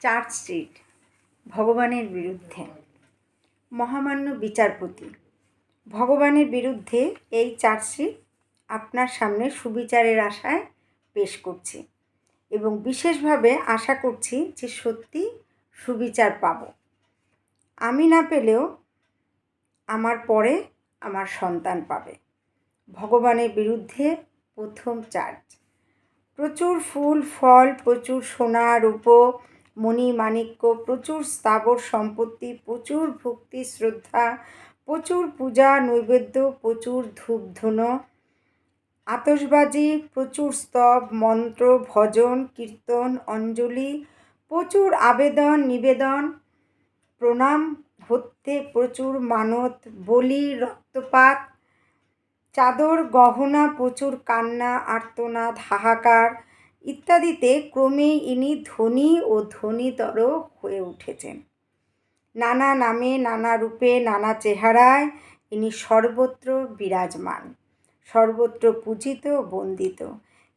Chargesheet ভগবানের বিরুদ্ধে। মহামান্য বিচারপতি, ভগবানের বিরুদ্ধে এই চার্জশিট আপনার সামনে সুবিচারের আশায় পেশ করছি এবং বিশেষভাবে আশা করছি যে সত্যি সুবিচার পাব। আমি না পেলেও আমার পরে আমার সন্তান পাবে। ভগবানের বিরুদ্ধে প্রথম চার্জ। প্রচুর ফুল ফল, প্রচুর সোনা রূপো মণি মাণিক্য, প্রচুর স্থাবর সম্পত্তি, প্রচুর ভক্তি শ্রদ্ধা, প্রচুর পূজা নৈবেদ্য, প্রচুর ধূপ ধুনো, আতশবাজি, প্রচুর স্তব মন্ত্র ভজন কীর্তন অঞ্জলি, প্রচুর আবেদন নিবেদন প্রণাম হত্যে, প্রচুর মানত বলি রক্তপাত, চাদর গহনা, প্রচুর কান্না আর্তনাদ হাহাকার ইত্যাদিতে ক্রমেই ইনি ধনী ও ধনীতর হয়ে উঠেছেন। নানা নামে নানা রূপে নানা চেহারায় ইনি সর্বত্র বিরাজমান, সর্বত্র পূজিত বন্দিত।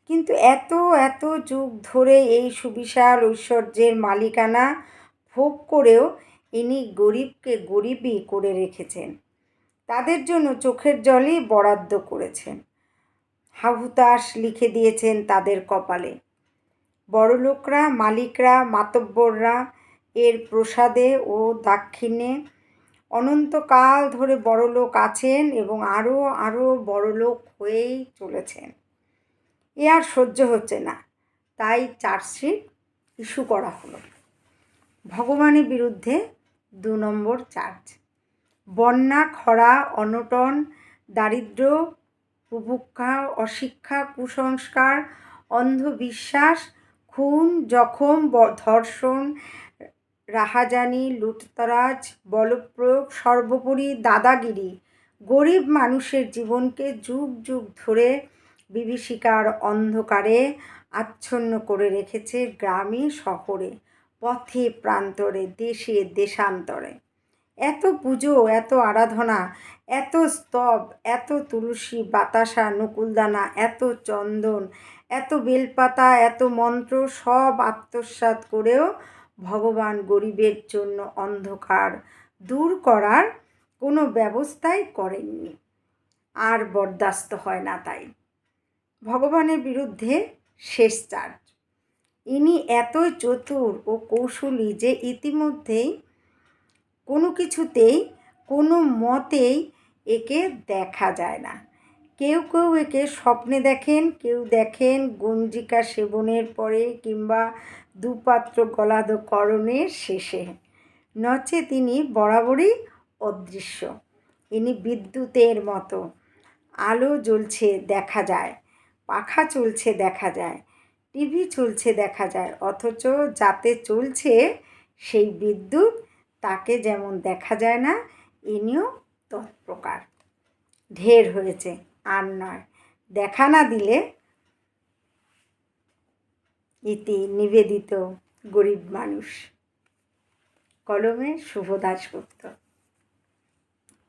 কিন্তু এত এত যুগ ধরে এই সুবিশাল ঐশ্বর্যের মালিকানা ভোগ করেও ইনি গরিবকে গরিবই করে রেখেছেন। তাদের জন্য চোখের জলই বরাদ্দ করেছেন, হাহুতাশ লিখে দিয়েছেন তাদের কপালে। বড়লোকরা মালিকরা মাতব্বররা এর প্রসাদে ও দাক্ষিণ্যে অনন্তকাল ধরে বড়লোক আছেন এবং আরও আরও বড়লোক হয়েই চলেছেন। এ আর সহ্য হচ্ছে না, তাই চার্জশিট ইস্যু করা হলো। ভগবানের বিরুদ্ধে 2 নম্বর চার্জ। বন্যা খরা অনটন দারিদ্র্য বুভুক্ষা অশিক্ষা কুসংস্কার অন্ধবিশ্বাস খুন জখম ধর্ষণ রাহাজানি লুটতরাজ বলপ্রয়োগ সর্বোপরি দাদাগিরি গরিব মানুষের জীবনকে যুগ যুগ ধরে বিভীষিকার অন্ধকারে আচ্ছন্ন করে রেখেছে। গ্রামে শহরে পথে প্রান্তরে দেশে দেশান্তরে এত পুজো এত আরাধনা এত স্তব এত তুলসী বাতাসা নকুলদানা এত চন্দন এত বেলপাতা এত মন্ত্র সব আত্মসাৎ করেও ভগবান গরিবের জন্য অন্ধকার দূর করার কোনো ব্যবস্থাই করেননি। আর বরদাস্ত হয় না তাই ভগবানের বিরুদ্ধে শেষ চার্জ। ইনি এতই চতুর ও কৌশলী যে ইতিমধ্যেই কোনো কিছুতেই কোনো মতেই একে দেখা যায় না। কেউ কেউ একে স্বপ্নে দেখেন, কেউ দেখেন গঞ্জিকা সেবনের পরে কিংবা দুপাত্র গলাধকরণের শেষে, নচে তিনি বরাবরই অদৃশ্য। ইনি বিদ্যুতের মতো, আলো জ্বলছে দেখা যায়, পাখা চলছে দেখা যায়, টিভি চলছে দেখা যায়, অথচ যাতে চলছে সেই বিদ্যুৎ তাকে যেমন দেখা যায় না, ইনিও তৎপ্রকার। ঢের হয়েছে, আর নয়, দেখা না দিলে। ইতি নিবেদিত গরিব মানুষ। কলমে শুভ দাশগুপ্ত।